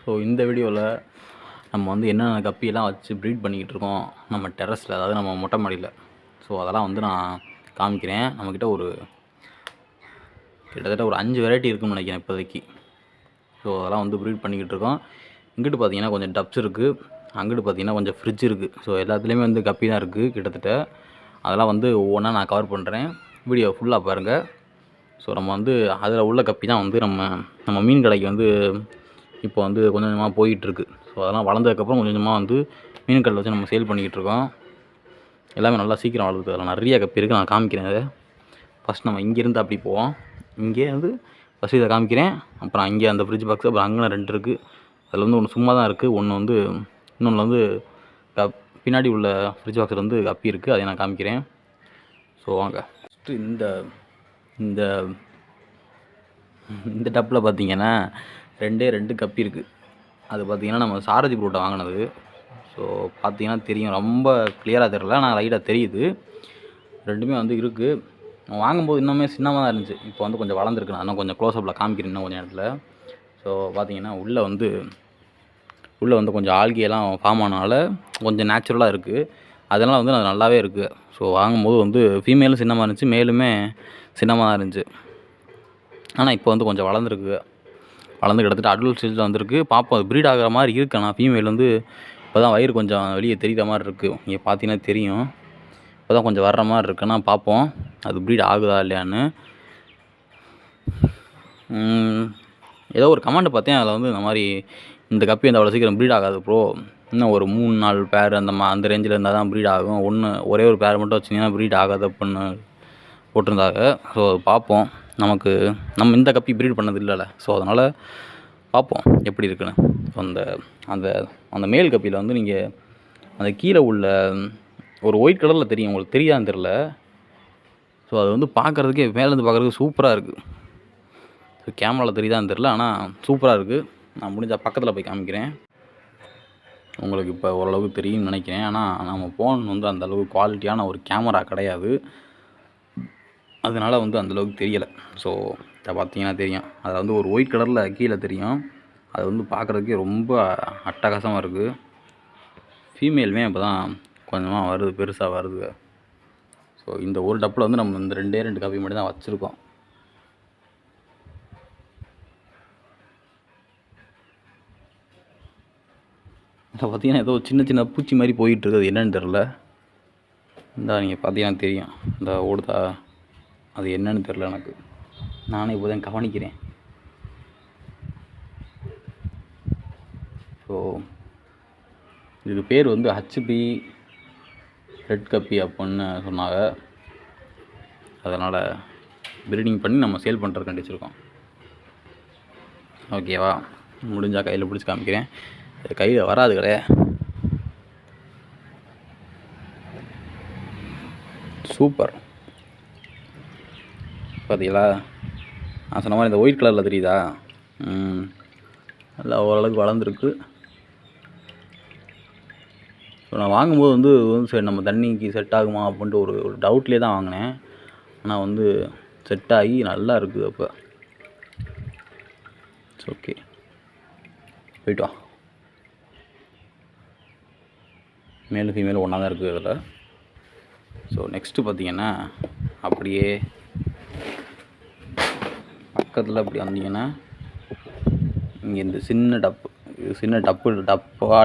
So இந்த வீடியோவில் நம்ம வந்து என்னென்ன கப்பியெல்லாம் வச்சு ப்ரீட் பண்ணிக்கிட்டு இருக்கோம் நம்ம டெரஸில், அதாவது நம்ம மொட்டை மாடியில். ஸோ அதெல்லாம் வந்து நான் காமிக்கிறேன். நம்மக்கிட்ட கிட்டத்தட்ட ஒரு 5 வெரைட்டி இருக்குன்னு நினைக்கிறேன் இப்போதைக்கு. ஸோ அதெல்லாம் வந்து ப்ரீட் பண்ணிக்கிட்டு இருக்கோம். இங்கிட்டு பார்த்தீங்கன்னா கொஞ்சம் டப்ஸ் இருக்குது, அங்கிட்டு பார்த்தீங்கன்னா கொஞ்சம் ஃப்ரிட்ஜ் இருக்குது. ஸோ எல்லாத்துலேயுமே வந்து கப்பி தான் இருக்குது கிட்டத்தட்ட. அதெல்லாம் வந்து ஒவ்வொன்றா நான் கவர் பண்ணுறேன், வீடியோ ஃபுல்லாக பாருங்கள். ஸோ நம்ம வந்து அதில் உள்ள கப்பி தான் வந்து நம்ம மீன் கடைக்கு வந்து இப்போ வந்து கொஞ்சம் கொஞ்சமாக போயிட்டுருக்கு. ஸோ அதெல்லாம் வளர்ந்ததுக்கப்புறம் கொஞ்சம் கொஞ்சமாக வந்து மீன் கடையில் வச்சு நம்ம சேல் பண்ணிக்கிட்டு இருக்கோம். எல்லாமே நல்லா சீக்கிரம் வளருது. அதில் நிறைய கப்பி இருக்குது, நான் காமிக்கிறேன். அதை ஃபஸ்ட் நம்ம இங்கேருந்து அப்படி போவோம். இங்கே வந்து ஃபஸ்ட்டு இதை காமிக்கிறேன், அப்புறம் அங்கே அந்த ஃப்ரிட்ஜ் பாக்ஸ், அப்புறம் அங்கே 2 இருக்குது. அதில் வந்து ஒன்று சும்மா தான் இருக்குது, இன்னொன்று வந்து பின்னாடி உள்ள ஃப்ரிட்ஜ் பாக்ஸில் வந்து கப்பி இருக்குது, அதை நான் காமிக்கிறேன். ஸோ வாங்க. ஃபஸ்ட்டு இந்த இந்த டப்பில் பார்த்தீங்கன்னா 2 கப்பி இருக்குது. அது பார்த்திங்கன்னா நம்ம சாரதி ப்ரோட்டை வாங்கினது. ஸோ பார்த்திங்கன்னா தெரியும், ரொம்ப கிளியராக தெரில, ஆனால் லைட்டாக தெரியுது. 2மே வந்து இருக்குது. வாங்கும்போது இன்னுமே சின்னமாக தான் இருந்துச்சு, இப்போ வந்து கொஞ்சம் வளர்ந்துருக்கு. நான் இன்னும் கொஞ்சம் க்ளோஸ்அப்பில் காமிக்கிறேன் இன்னும் கொஞ்சம் இடத்துல. ஸோ பார்த்திங்கன்னா உள்ளே வந்து கொஞ்சம் ஆல்கியெல்லாம் ஃபார்ம் ஆனால கொஞ்சம் நேச்சுரலாக இருக்குது. அதனால் வந்து அது நல்லாவே இருக்குது. ஸோ வாங்கும்போது வந்து ஃபீமேலும் சின்னமாக இருந்துச்சு, மேலுமே சின்னமாக தான் இருந்துச்சு. ஆனால் இப்போ வந்து கொஞ்சம் வளர்ந்து கிட்டத்தட்ட அடல்ட் ஸ்டேஜில் வந்திருக்கு. பார்ப்போம், அது ப்ரீட் ஆகிற மாதிரி இருக்குது. ஆனால் ஃபீமேல் வந்து இப்போ தான் வயிறு கொஞ்சம் வெளியே தெரிகிற மாதிரி இருக்குது. இங்கே பார்த்தீங்கன்னா தெரியும், இப்போ தான் கொஞ்சம் வர்ற மாதிரி இருக்குன்னா பார்ப்போம் அது ப்ரீட் ஆகுதா இல்லையான்னு. ஏதோ ஒரு கமெண்ட் பார்த்தேன், அதில் வந்து இந்த மாதிரி இந்த கப்பி வந்து அவ்வளோ சீக்கிரம் ப்ரீட் ஆகாது ப்ரோ, இன்னும் ஒரு 3-4 பேர் அந்த ரேஞ்சில் இருந்தால் தான் ப்ரீட் ஆகும், ஒரே ஒரு பேர் மட்டும் வச்சிங்கன்னா ப்ரீட் ஆகாது அப்படின்னு போட்டிருந்தாங்க. ஸோ பார்ப்போம், நம்ம இந்த கப்பி ப்ரீட் பண்ணது இல்லைல்ல, ஸோ அதனால் பார்ப்போம் எப்படி இருக்குன்னு. அந்த அந்த அந்த மேல் கப்பியில் வந்து நீங்கள் அந்த கீழே உள்ள ஒரு ஒயிட் கலரில் தெரியும், உங்களுக்கு தெரியாதுன்னு தெரில. ஸோ அது வந்து பார்க்குறதுக்கே மேலேருந்து பார்க்குறதுக்கு சூப்பராக இருக்குது. ஸோ கேமராவில் தெரியுதான்னு தெரில, ஆனால் சூப்பராக இருக்குது. நான் முடிஞ்சால் பக்கத்தில் போய் காமிக்கிறேன், உங்களுக்கு இப்போ ஓரளவுக்கு தெரியும்னு நினைக்கிறேன். ஆனால் நம்ம ஃபோன் வந்து அந்தளவுக்கு குவாலிட்டியான ஒரு கேமரா கிடையாது, அதனால் வந்து அந்தளவுக்கு தெரியலை. ஸோ இதை பார்த்தீங்கன்னா தெரியும், அதில் வந்து ஒரு ஒயிட் கலரில் கீழே தெரியும். அது வந்து பார்க்குறதுக்கே ரொம்ப அட்டகாசமாக இருக்குது. ஃபீமேலுமே இப்போ தான் கொஞ்சமாக வருது, பெருசாக வருது. ஸோ இந்த ஒரு டப்பில் வந்து நம்ம இந்த 2 கப்பி மட்டும் தான் வச்சுருக்கோம். இதில் பார்த்தீங்கன்னா ஏதோ சின்ன பூச்சி மாதிரி போயிட்டுருக்கு, அது என்னன்னு தெரில. இந்த நீங்கள் பார்த்தீங்கன்னா தெரியும், இந்த ஓடுதா, அது என்னன்னு தெரில எனக்கு, நானே இப்போ தான் கவனிக்கிறேன். ஸோ இதுக்கு பேர் வந்து ஹச்பி ரெட் கப்பி அப்படின்னு சொன்னாங்க. அதனால் ப்ரீடிங் பண்ணி நம்ம சேல் பண்ணுறதுக்கு வச்சுருக்கோம். ஓகேவா, முடிஞ்சால் கையில் பிடிச்சி காமிக்கிறேன். இது கையில் வராது கிடையாது. சூப்பர், பார்த்தீங்களா, நான் சொன்ன மாதிரி இந்த ஒயிட் கலரில் தெரியுதா, நல்லா ஓரளவுக்கு வளர்ந்துருக்கு. ஸோ நான் வாங்கும்போது வந்து சரி நம்ம தண்ணிக்கு செட் ஆகுமா அப்படின்ட்டு ஒரு டவுட்லேயே தான் வாங்கினேன். ஆனால் வந்து செட் ஆகி நல்லா இருக்குது. அப்போ ஓகே, போயிட்டு வா. மேலும் ஃபீமேலும் ஒன்றா தான் இருக்குது அதில். ஸோ நெக்ஸ்ட்டு பார்த்தீங்கன்னா அப்படியே பக்கத்தில் அப்படி வந்தீங்கன்னா இங்கே இந்த சின்ன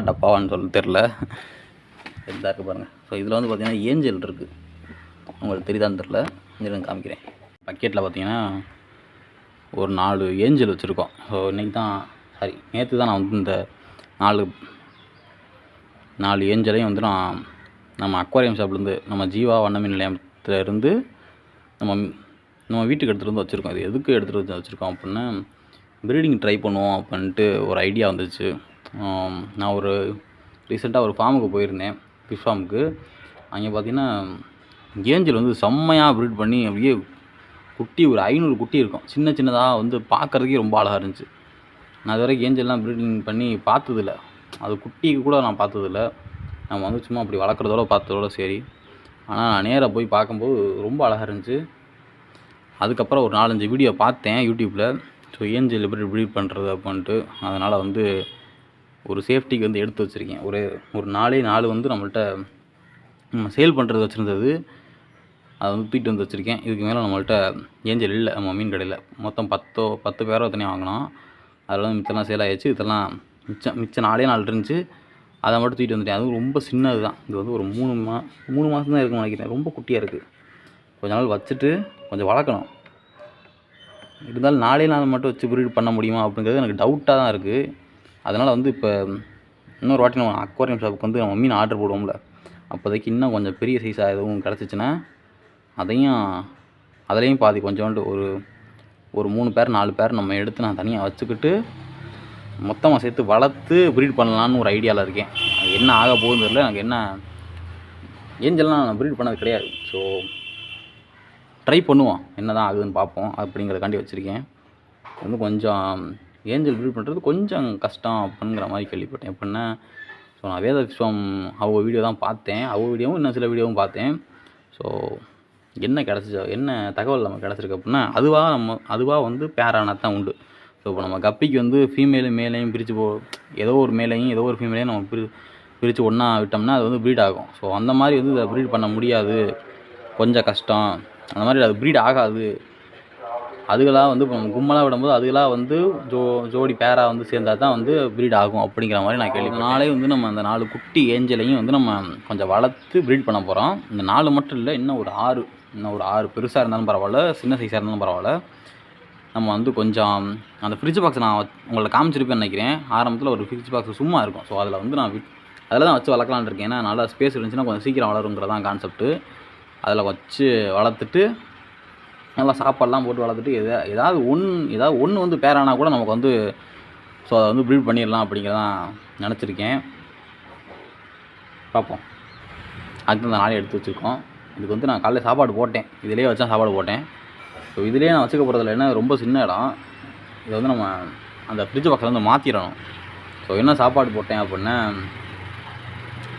டப்பாவான்னு சொல்ல தெரில, இதாக இருக்குது பாருங்கள். ஸோ இதில் வந்து பார்த்திங்கன்னா ஏஞ்சல் இருக்குது, உங்களுக்கு தெரியுதான்னு தெரில, இதில் காமிக்கிறேன். பக்கெட்டில் பார்த்திங்கன்னா ஒரு 4 ஏஞ்சல் வச்சுருக்கோம். ஸோ நேற்று தான் நான் வந்து இந்த 4 ஏஞ்சலையும் வந்து நம்ம அக்வாரியம் ஷாப்லேருந்து, நம்ம ஜீவா வண்ணமீன் நிலையத்தில் இருந்து நம்ம வீட்டுக்கு எடுத்துகிட்டு வந்து வச்சுருக்கோம். இது எதுக்கு எடுத்துகிட்டு வந்து வச்சுருக்கோம் அப்படின்னா, ப்ரீடிங் ட்ரை பண்ணுவோம் அப்படின்ட்டு ஒரு ஐடியா வந்துச்சு. நான் ரீசெண்டாக ஒரு ஃபார்முக்கு போயிருந்தேன், ஃபிஷ் ஃபார்முக்கு. அங்கே பார்த்திங்கன்னா ஏஞ்சல் வந்து செம்மையாக ப்ரீட் பண்ணி அப்படியே குட்டி ஒரு 500 குட்டி இருக்கும், சின்னதாக வந்து பார்க்குறதுக்கே ரொம்ப அழகாக இருந்துச்சு. நான் இது வரைக்கும் ஏஞ்சல்லாம் ப்ரீடிங் பண்ணி பார்த்ததில்ல, அது குட்டிக்கு கூட நான் பார்த்ததில்ல. நம்ம வந்து சும்மா அப்படி பார்த்ததோட சரி. ஆனால் நான் நேராக போய் பார்க்கும்போது ரொம்ப அழகாக இருந்துச்சு. அதுக்கப்புறம் ஒரு 4-5 வீடியோ பார்த்தேன் யூடியூப்பில். ஸோ ஏஞ்சல் எப்படி ப்ரீட் பண்ணுறது அப்படின்ட்டு. அதனால் வந்து ஒரு சேஃப்டிக்கு வந்து எடுத்து வச்சுருக்கேன். ஒரு 4 வந்து நம்மள்ட்ட சேல் பண்ணுறது வச்சுருந்தது. அதை வந்து தூக்கிட்டு வந்து வச்சுருக்கேன். இதுக்கு மேலே நம்மள்ட்ட ஏஞ்சல் இல்லை நம்ம மீன் கடையில். மொத்தம் 10 பேரோ தனியாக வாங்கினோம். அதில் வந்து மிச்சம்லாம் சேல் ஆகிடுச்சு. இதெல்லாம் மிச்சம் 4 இருந்துச்சு. அதை மட்டும் தூக்கிட்டு வந்துட்டேன். அதுவும் ரொம்ப சின்னது தான். இது வந்து ஒரு 3 மாதம் தான் இருக்குன்னு நினைக்கிறேன். ரொம்ப குட்டியாக இருக்குது. கொஞ்ச நாள் வச்சுட்டு கொஞ்சம் வளர்க்கணும். இருந்தாலும் 4 மட்டும் வச்சு ப்ரீட் பண்ண முடியுமா அப்படிங்கிறது எனக்கு டவுட்டாக தான் இருக்குது. அதனால் வந்து இப்போ இன்னொரு வாட்டி நம்ம அக்வாரியம் ஷாப்புக்கு வந்து நம்ம மீன் ஆர்டர் போடுவோம்ல, அப்போதைக்கு இன்னும் கொஞ்சம் பெரிய சைஸாக எதுவும் கிடச்சிச்சின்னா அதுலேயும் பாதி கொஞ்சோண்டு ஒரு 3 பேர் 4 பேர் நம்ம எடுத்து நான் தனியாக வச்சுக்கிட்டு மொத்தமாக சேர்த்து வளர்த்து ப்ரீட் பண்ணலான்னு ஒரு ஐடியாவில் இருக்கேன். அது என்ன ஆக போகுதுன்னு தெரியல. எனக்கு என்ன ஏஞ்சல்லாம் நான் ப்ரீட் பண்ணது கிடையாது. ஸோ ட்ரை பண்ணுவோம், என்ன தான் ஆகுதுன்னு பார்ப்போம் அப்படிங்கிறதுக்காண்டி வச்சுருக்கேன். வந்து கொஞ்சம் ஏஞ்சல் ப்ரீட் பண்ணுறது கொஞ்சம் கஷ்டம் அப்படிங்கிற மாதிரி கேள்விப்பட்டேன். எப்படின்னா, ஸோ நான் வேத விஸ்வம் அவங்க வீடியோ தான் பார்த்தேன். அவங்க வீடியோவும் இன்னும் சில வீடியோவும் பார்த்தேன். ஸோ என்ன தகவல் நமக்கு கிடச்சிருக்கு அப்படின்னா, அதுவாக வந்து பேரானது தான் உண்டு. ஸோ இப்போ நம்ம கப்பிக்கு வந்து ஃபீமேலும் மேலையும் பிரித்து ஏதோ ஒரு மேலையும் ஏதோ ஒரு ஃபீமேலையும் நம்ம பிரித்து ஒன்றா விட்டோம்னா அது வந்து ப்ரீட் ஆகும். ஸோ அந்த மாதிரி வந்து இதை ப்ரீட் பண்ண முடியாது, கொஞ்சம் கஷ்டம். அந்த மாதிரி அது ப்ரீட் ஆகாது. அதுகளாக வந்து இப்போ நம்ம கும்பலாக விடும்போது அதுகளாக வந்து ஜோடி பேராக வந்து சேர்ந்தால் தான் வந்து ப்ரீட் ஆகும் அப்படிங்கிற மாதிரி நான் கேள்விப்பட்டேன். வந்து நம்ம அந்த 4 குட்டி ஏஞ்சலையும் வந்து நம்ம கொஞ்சம் வளர்த்து ப்ரீட் பண்ண போகிறோம். இந்த 4 மட்டும் இல்லை, இன்னும் ஒரு 6 பெருசாக இருந்தாலும் பரவாயில்ல, சின்ன சைஸாக இருந்தாலும் பரவாயில்ல. நம்ம வந்து கொஞ்சம் அந்த ஃப்ரிட்ஜ் பாக்ஸ் நான் உங்களை காமிச்சிருப்பேன்னு நினைக்கிறேன். ஆரம்பத்தில் ஒரு ஃப்ரிட்ஜ் பாக்ஸ் சும்மா இருக்கும். ஸோ அதில் வந்து நான் அதில் தான் வச்சு வளர்க்கலான்னு இருக்கேன். ஏன்னா நல்லா ஸ்பேஸ் இருந்துச்சுன்னா கொஞ்சம் சீக்கிரம் வளருங்கிறதான் கான்செப்ட்டு. அதில் வச்சு வளர்த்துட்டு நல்லா சாப்பாடெலாம் போட்டு வளர்த்துட்டு ஏதாவது ஒன்று வந்து பேரானா கூட நமக்கு வந்து ஸோ அதை வந்து ப்ரீட் பண்ணிடலாம் அப்படிங்கிறதான் நினச்சிருக்கேன். பார்ப்போம். அதுக்கு அந்த நாளே எடுத்து வச்சுருக்கோம். இதுக்கு வந்து நான் காலையில் சாப்பாடு போட்டேன். இதிலே வச்சா சாப்பாடு போட்டேன். ஸோ இதிலே நான் வச்சுக்க போகிறதில்ல. ஏன்னா ரொம்ப சின்ன இடம். இதை வந்து நம்ம அந்த ஃப்ரிட்ஜ் பாக்ஸில் வந்து மாற்றிடணும். ஸோ என்ன சாப்பாடு போட்டேன் அப்படின்னா,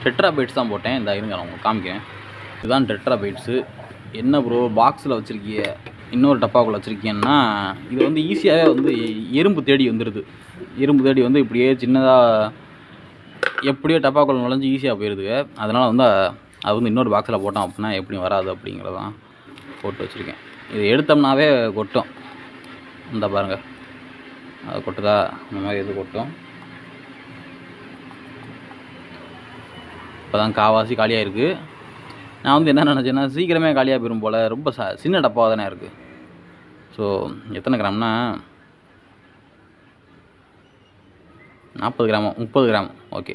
டெட்ரா பைட்ஸ் தான் போட்டேன். இந்த இருங்க நான் உங்களுக்கு காமிக்கிறேன். இதுதான் டெட்ரா பைட்ஸு. என்ன ப்ரோ பாக்ஸில் வச்சுருக்கிய, இன்னொரு டப்பாக்குள்ளே வச்சுருக்கீங்கன்னா, இது வந்து ஈஸியாகவே வந்து எறும்பு தேடி வந்துடுது. எறும்பு தேடி வந்து இப்படியே சின்னதாக எப்படியோ டப்பாக்குள்ளே நுழைஞ்சு ஈஸியாக போயிடுதுங்க. அதனால் வந்து அது வந்து இன்னொரு பாக்ஸில் போட்டோம் அப்படின்னா எப்படியும் வராது அப்படிங்கிறதான் போட்டு வச்சுருக்கேன். இது எடுத்தோம்னாவே கொட்டும். இந்த பாருங்கள், அது கொட்டுதா, இந்த மாதிரி எது கொட்டும். இப்போ தான் காவாசி காலியாக இருக்குது. நான் வந்து என்ன நினச்சேன்னா சீக்கிரமே காலியாக போயிடும் போல். ரொம்ப சின்ன டப்பாவாக தானே இருக்குது. ஸோ எத்தனை கிராம்னா 40 கிராமோ 30 கிராம். Okay,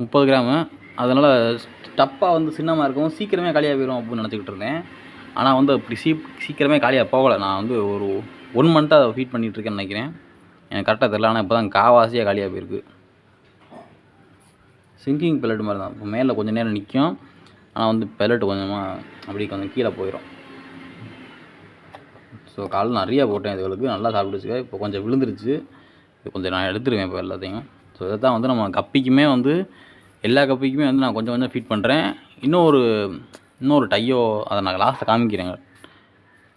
30 gram. அதனால் டப்பா வந்து சின்னமாக இருக்கும், சீக்கிரமே காலியாக போயிடும் அப்படின்னு நினச்சிக்கிட்டு இருந்தேன். ஆனால் வந்து அப்படி சீக்கிரமே காலியாக போகலை. நான் வந்து ஒரு 1 மந்த்தாக அதை ஃபீட் பண்ணிகிட்ருக்கேன்னு நினைக்கிறேன். எனக்கு கரெக்டாக தெரியல. ஆனால் இப்போ தான் காவாசியாக காலியாக போயிருக்கு. சிங்கிங் பெல்லட் மாதிரி தான். இப்போ மேலே கொஞ்சம் நேரம் நிற்கும், ஆனால் வந்து பெல்லட் கொஞ்சமாக அப்படி கொஞ்சம் கீழே போயிடும். ஸோ காலையில் நிறையா போட்டேன் இதுகளுக்கு, நல்லா சாப்பிடுச்சு. இப்போ கொஞ்சம் விழுந்துருச்சு. இது கொஞ்சம் நான் எடுத்துருவேன் இப்போ எல்லாத்தையும். ஸோ இதை தான் வந்து நம்ம கப்பிக்குமே வந்து எல்லா கப்பிக்குமே வந்து நான் கொஞ்சம் கொஞ்சம் ஃபீட் பண்ணுறேன். இன்னொரு டையோ, அதை நான் லாஸ்ட்டில் காமிக்கிறேங்க.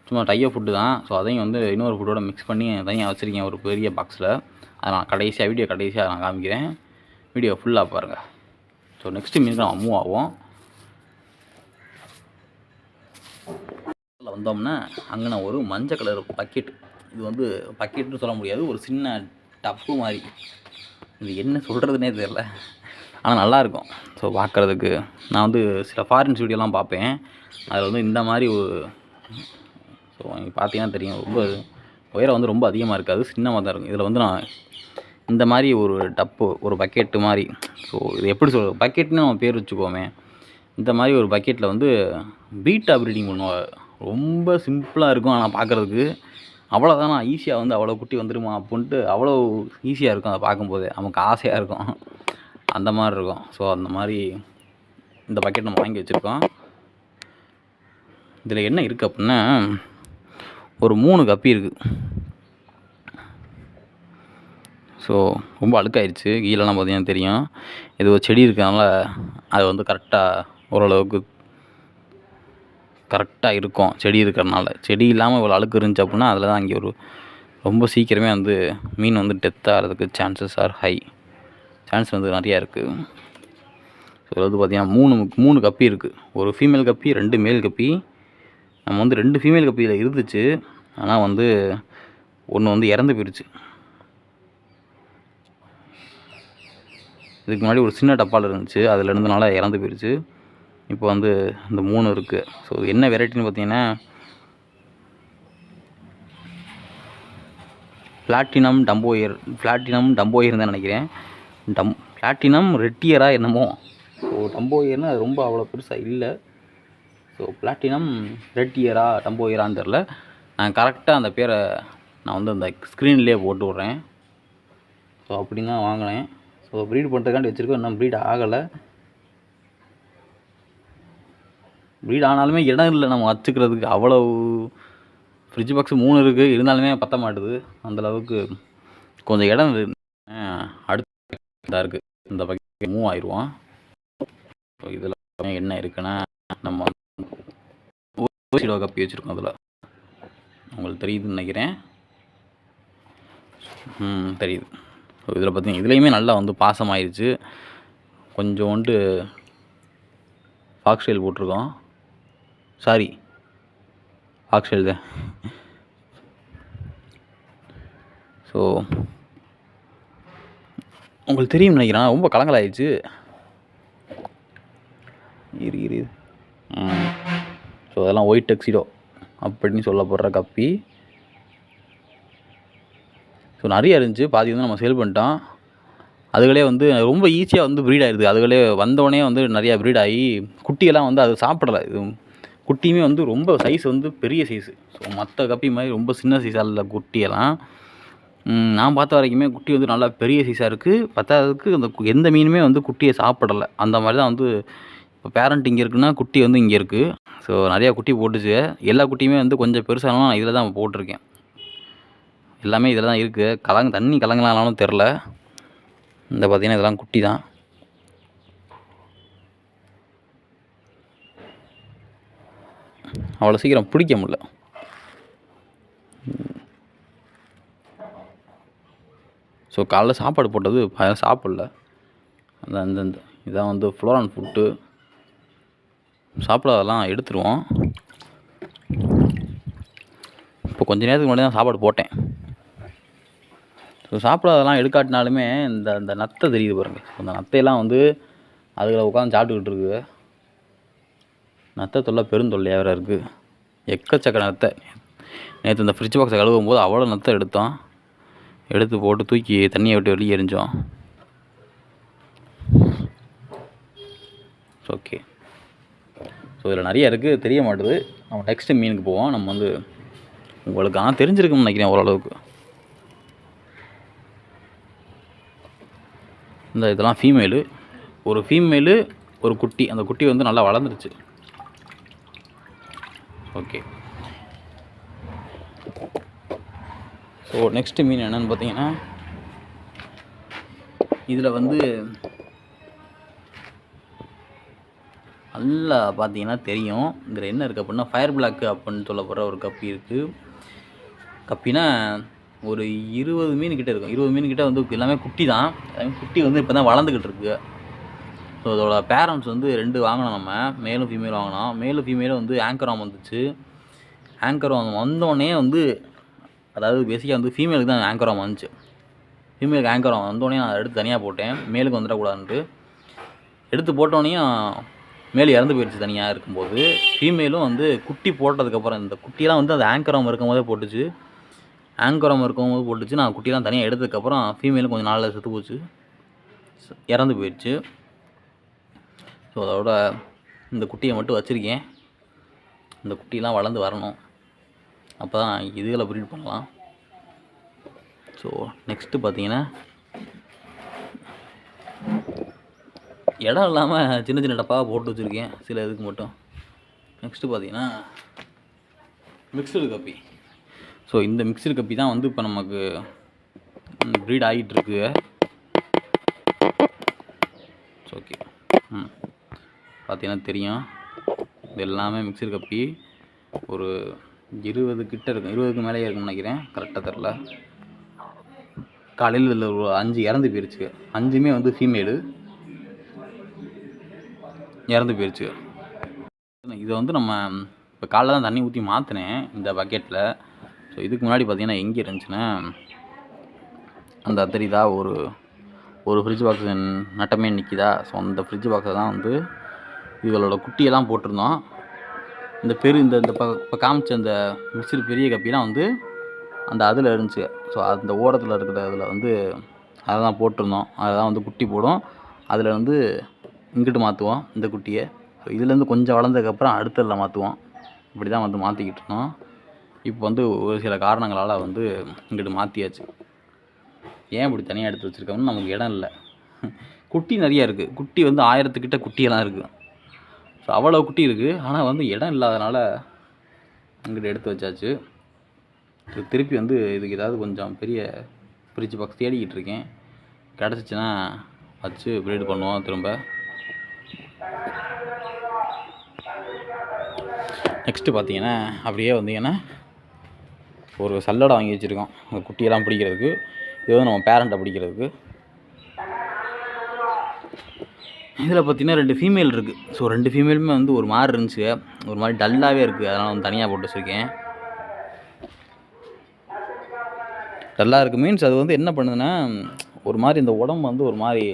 சும்மா டையோ ஃபுட்டு தான். ஸோ அதையும் வந்து இன்னொரு ஃபுட்டோட மிக்ஸ் பண்ணி தனியாக வச்சுருக்கேன் ஒரு பெரிய பாக்ஸில். அதை நான் கடைசியாக நான் காமிக்கிறேன். வீடியோ ஃபுல்லாக பாருங்கள். ஸோ நெக்ஸ்ட்டு மீனுக்கு நம்ம மூவ் ஆகும். வந்தோம்னா அங்கே ஒரு மஞ்சள் கலர் பக்கெட். இது வந்து பக்கெட்னு சொல்ல முடியாது, ஒரு சின்ன டப்பு மாதிரி. இது என்ன சொல்கிறதுனே தெரியல, ஆனால் நல்லாயிருக்கும். ஸோ பார்க்குறதுக்கு நான் வந்து சில ஃபாரின்ஸ் வீடியோலாம் பார்ப்பேன். அதில் வந்து இந்த மாதிரி ஸோ நீங்கள் பார்த்தீங்கன்னா தெரியும், ரொம்ப உயரம் வந்து ரொம்ப அதிகமாக இருக்காது, சின்னமாக தான் இருக்கும். இதில் வந்து நான் இந்த மாதிரி ஒரு டப்பு, ஒரு பக்கெட்டு மாதிரி. ஸோ இது எப்படி சொல்கிறது, பக்கெட்னு நம்ம பேர் வச்சுக்கோமே. இந்த மாதிரி ஒரு பக்கெட்டில் வந்து பீட்டா ப்ரீடிங் பண்ணுவாங்க. ரொம்ப சிம்பிளாக இருக்கும், ஆனால் பார்க்குறதுக்கு அவ்வளோதானா ஈஸியாக வந்து அவ்வளோ குட்டி வந்துடுமா அப்படின்ட்டு அவ்வளோ ஈஸியாக இருக்கும். அதை பார்க்கும்போதே நமக்கு ஆசையாக இருக்கும், அந்த மாதிரி இருக்கும். ஸோ அந்த மாதிரி இந்த பக்கெட் நம்ம வாங்கி வச்சுருக்கோம். இதில் என்ன இருக்குது அப்படின்னா, ஒரு 3 கப்பி இருக்குது. ஸோ ரொம்ப அழுக்காயிருச்சு, கீழெல்லாம் பார்த்தீங்கன்னா தெரியும். இது ஒரு செடி இருக்கிறதுனால அது வந்து ஓரளவுக்கு கரெக்டாக இருக்கும். செடி இருக்கிறனால, செடி இல்லாமல் இவ்வளோ அழுக்கு இருந்துச்சு அப்படின்னா அதில் தான் அங்கே ரொம்ப சீக்கிரமே வந்து மீன் வந்து டெத் ஆகிறதுக்கு சான்சஸ் ஆர் ஹை. சான்ஸ் வந்து நிறையா இருக்குது. ஸோ அதாவது பார்த்திங்கன்னா 3 கப்பி இருக்குது. ஒரு ஃபீமேல் கப்பி, 2 மேல் கப்பி. நம்ம வந்து 2 ஃபீமேல் கப்பியில் இருந்துச்சு. ஆனால் வந்து ஒன்று வந்து இறந்து போயிடுச்சு. இதுக்கு முன்னாடி ஒரு சின்ன டப்பாவில் இருந்துச்சு, அதில் இருந்தனால இறந்து போயிடுச்சு. இப்போ வந்து இந்த 3 இருக்குது. ஸோ என்ன வெரைட்டின்னு பார்த்தீங்கன்னா பிளாட்டினம் டம்போயர் தான் நினைக்கிறேன். பிளாட்டினம் ரெட்டியரா என்னமோ. ஸோ டம்போயர்னு அது ரொம்ப அவ்வளோ பெருசாக இல்லை. ஸோ பிளாட்டினம் ரெட்டியரா டம்போயரான்னு தெரில. நான் கரெக்டாக அந்த பேரை நான் வந்து அந்த ஸ்க்ரீன்லேயே போட்டு விட்றேன். ஸோ அப்படி தான் வாங்கினேன். ஸோ ப்ரீட் பண்ணுறதுக்காண்டி வச்சுருக்கோம். இன்னும் ப்ரீட் ஆகலை. ப்ரீட் ஆனாலுமே இடம் இல்லை நம்ம வச்சுக்கிறதுக்கு. அவ்வளோ ஃப்ரிட்ஜ் பாக்ஸ் 3 இருக்குது, இருந்தாலுமே பற்ற மாட்டுது. அந்தளவுக்கு கொஞ்சம் இடம் அடுத்து இதாக இருக்குது. இந்த பக்கம் மூவ் ஆயிடுவோம். ஸோ இதில் என்ன இருக்குன்னா நம்ம ஓசிடோ கப்பி வச்சுருக்கோம். அதில் உங்களுக்கு தெரியுதுன்னு நினைக்கிறேன். தெரியுது. ஸோ இதில் பார்த்தீங்கன்னா இதுலேயுமே நல்லா வந்து பாசமாயிருச்சு. கொஞ்சோண்டு ஃபாக்ஸ்டெயில் போட்டிருக்கோம். சாரி, ஃபாக்ஸ்டெயில் தான். ஸோ உங்களுக்கு தெரியும் நினைக்கிறேன். ரொம்ப கலங்கலாயிடுச்சு. இரு. ஸோ அதெல்லாம் ஒயிட் டக்ஸிடோ அப்படின்னு சொல்லப்படுற கப்பி. ஸோ நிறைய இருந்துச்சு. பாதி வந்து நம்ம சேல் பண்ணிட்டோம். அதுகளே வந்து ரொம்ப ஈஸியாக வந்து ப்ரீட் ஆகிடுது. அதுகளே வந்தோடனே வந்து நிறையா ப்ரீட் ஆகி குட்டியெல்லாம் வந்து அது சாப்பிடலை. இது குட்டியுமே வந்து ரொம்ப சைஸ் வந்து பெரிய சைஸு. ஸோ மற்ற கப்பி மாதிரி ரொம்ப சின்ன சைஸாக இல்லை குட்டியெல்லாம். நான் பார்த்த வரைக்குமே குட்டி வந்து நல்லா பெரிய சைஸாக இருக்குது. பத்தாததுக்கு அந்த எந்த மீனுமே வந்து குட்டியை சாப்பிடலை. அந்த மாதிரி தான் வந்து இப்போ பேரண்ட் இங்கே இருக்குன்னா குட்டி வந்து இங்கே இருக்குது. ஸோ நிறையா குட்டி போட்டுச்சு. எல்லா குட்டியுமே வந்து கொஞ்சம் பெருசானாலும் நான் இதில் தான் போட்டிருக்கேன். எல்லாமே இதில் தான் இருக்குது. தண்ணி கலங்கலானாலும் தெரில. இந்த பார்த்திங்கன்னா இதெல்லாம் குட்டி தான். அவ்வளோ சீக்கிரம் பிடிக்க முடியல. ஸோ காலைல சாப்பாடு போட்டது சாப்பிடல. அந்த இதான் வந்து ஃப்ளோரான் ஃபுட்டு. சாப்பிடாதெல்லாம் எடுத்துருவோம். இப்போ கொஞ்சம் நேரத்துக்கு முன்னாடி தான் சாப்பாடு போட்டேன். ஸோ சாப்பிடாதெல்லாம் எடுக்காட்டினாலுமே இந்த நத்தை தெரியுது பாருங்கள். அந்த நத்தையெல்லாம் வந்து அதில் உட்காந்து சாப்பிட்டுக்கிட்டு இருக்குது. நத்தை தொல்லை பெருந்தொல்லையாக வேறு இருக்குது. எக்கச்சக்க நத்தை. நேற்று இந்த ஃப்ரிட்ஜ் பாக்ஸை கழுவும் போது அவ்வளோ நத்தை எடுத்து போட்டு தூக்கி தண்ணியை விட்டு வெளியே எரிஞ்சோம். ஓகே. ஸோ இதில் நிறைய இருக்குது, தெரிய மாட்டுது. நம்ம நெக்ஸ்ட்டு மீனுக்கு போவோம். நம்ம வந்து உங்களுக்கு ஆனால் தெரிஞ்சிருக்குன்னு நினைக்கிறேன் ஓரளவுக்கு. இதெல்லாம் ஃபீமேலு. ஒரு ஃபீமேலு ஒரு குட்டி. அந்த குட்டி வந்து நல்லா வளர்ந்துருச்சு. ஓகே. ஸோ நெக்ஸ்ட்டு மீன் என்னென்னு பார்த்தீங்கன்னா இதில் வந்து நல்லா பார்த்தீங்கன்னா தெரியும். இதில் என்ன இருக்குது அப்படின்னா ஃபயர் பிளாக்கு அப்படின்னு சொல்லப்படுற ஒரு கப்பி இருக்குது. கப்பினா ஒரு 20 மீன் கிட்டே இருக்கும். 20 மீன் கிட்டே வந்து எல்லாமே குட்டி தான். குட்டி வந்து இப்போ தான் வளர்ந்துக்கிட்டு இருக்குது. ஸோ அதோட பேரண்ட்ஸ் வந்து 2 வாங்கினோம். நம்ம மேலும் ஃபீமேலும் வாங்கினோம். மேலும் ஃபீமேலும் வந்து ஆங்கராம் வந்துச்சு. ஆங்கராம் வந்தோடனே வந்து அதாவது பேசிக்காக வந்து ஃபீமேலுக்கு தான் ஆங்கராம் வந்துச்சு. ஃபீமேலுக்கு ஆங்கராம் வந்தோடனே நான் எடுத்து தனியாக போட்டேன். மேலுக்கு வந்துடக்கூடாதுன்ட்டு எடுத்து போட்டோடனையும் மேல் இறந்து போயிடுச்சு தனியாக இருக்கும்போது. ஃபீமேலும் வந்து குட்டி போட்டதுக்கப்புறம் இந்த குட்டியெல்லாம் வந்து அது ஆங்கராம் இருக்கும்போதே போட்டுச்சு. ஆங்கராம் இருக்கும்போது போட்டுச்சு. நான் குட்டியெல்லாம் தனியாக எடுத்ததுக்கப்புறம் ஃபீமேலும் கொஞ்சம் நாளில் செத்து போச்சு, இறந்து போயிடுச்சு. ஸோ அதோட இந்த குட்டியை மட்டும் வச்சுருக்கேன். இந்த குட்டியெல்லாம் வளர்ந்து வரணும். அப்போ தான் இதுகளை ப்ரீட் பண்ணலாம். ஸோ நெக்ஸ்ட்டு பார்த்தீங்கன்னா இடம் இல்லாமல் சின்ன சின்ன டப்பாக போட்டு வச்சுருக்கேன் சில இதுக்கு மட்டும். நெக்ஸ்ட்டு பார்த்தீங்கன்னா மிக்சடு கப்பி. ஸோ இந்த மிக்சடு கப்பி தான் வந்து இப்போ நமக்கு ப்ரீட் ஆகிட்டுருக்கு. ஓகே. பார்த்தீங்கன்னா தெரியும். இது எல்லாமே மிக்சடு கப்பி. ஒரு 20 கிட்ட இருக்கும். 20க்கு மேலே இருக்குன்னு நினைக்கிறேன். கரெக்டாக தெரில. காலையில் இதில் ஒரு 5 இறந்து போயிடுச்சு. 5மே வந்து ஃபீமேலு இறந்து போயிடுச்சு. இதை வந்து நம்ம இப்போ காலைல தான் தண்ணி ஊற்றி மாற்றினேன் இந்த பக்கெட்டில். ஸோ இதுக்கு முன்னாடி பார்த்திங்கன்னா எங்கே இருந்துச்சுன்னா அந்த தெரியுதா ஒரு ஃப்ரிட்ஜ் பாக்ஸ் நட்டமே நிற்கிதா. ஸோ அந்த ஃப்ரிட்ஜ் பாக்ஸை தான் வந்து இவங்களோட குட்டியெல்லாம் போட்டிருந்தோம். இந்த இப்போ காமிச்ச அந்த மிக்சர் பெரிய கப்பிலாம் வந்து அந்த அதில் இருந்துச்சு. ஸோ அந்த ஓரத்தில் இருக்கிற அதில் வந்து அதை தான் போட்டிருந்தோம். அதை தான் வந்து குட்டி போடும். அதில் வந்து இங்கிட்டு மாற்றுவோம் இந்த குட்டியை. ஸோ இதுலேருந்து கொஞ்சம் வளர்ந்ததுக்கப்புறம் அடுத்ததில் மாற்றுவோம். இப்படி தான் வந்து மாற்றிக்கிட்டு இருந்தோம். இப்போ வந்து ஒரு சில காரணங்களால் வந்து இங்கிட்டு மாற்றியாச்சு. ஏன் இப்படி தனியாக எடுத்து வச்சுருக்கோம்னு நமக்கு இடம் இல்லை. குட்டி நிறையா இருக்குது. குட்டி வந்து 1000 குட்டியெல்லாம் இருக்குது. ஸோ அவ்வளோ குட்டி இருக்குது. ஆனால் வந்து இடம் இல்லாதனால இங்கிட்டு எடுத்து வச்சாச்சு. திருப்பி வந்து இதுக்கு ஏதாவது கொஞ்சம் பெரிய ஃப்ரிட்ஜ் பாக்ஸ் தேடிக்கிட்டு இருக்கேன். கிடச்சிச்சின்னா வச்சு ப்ரீட் பண்ணுவோம் திரும்ப. நெக்ஸ்ட்டு பார்த்தீங்கன்னா அப்படியே வந்தீங்கன்னா ஒரு சல்லடை வாங்கி வச்சுருக்கோம் அந்த குட்டியெல்லாம் பிடிக்கிறதுக்கு. இது வந்து நம்ம பேரண்ட்டை பிடிக்கிறதுக்கு. இதில் பார்த்திங்கன்னா 2 ஃபீமேல் இருக்குது. ஸோ 2 ஃபீமேலுமே வந்து ஒரு மாதிரி இருந்துச்சு, ஒரு மாதிரி டல்லாகவே இருக்குது. அதனால் வந்து தனியாக போட்டு வச்சுருக்கேன். டல்லாக இருக்குது மீன்ஸ் அது வந்து என்ன பண்ணுதுன்னா ஒரு மாதிரி இந்த உடம்பு வந்து ஒரு மாதிரி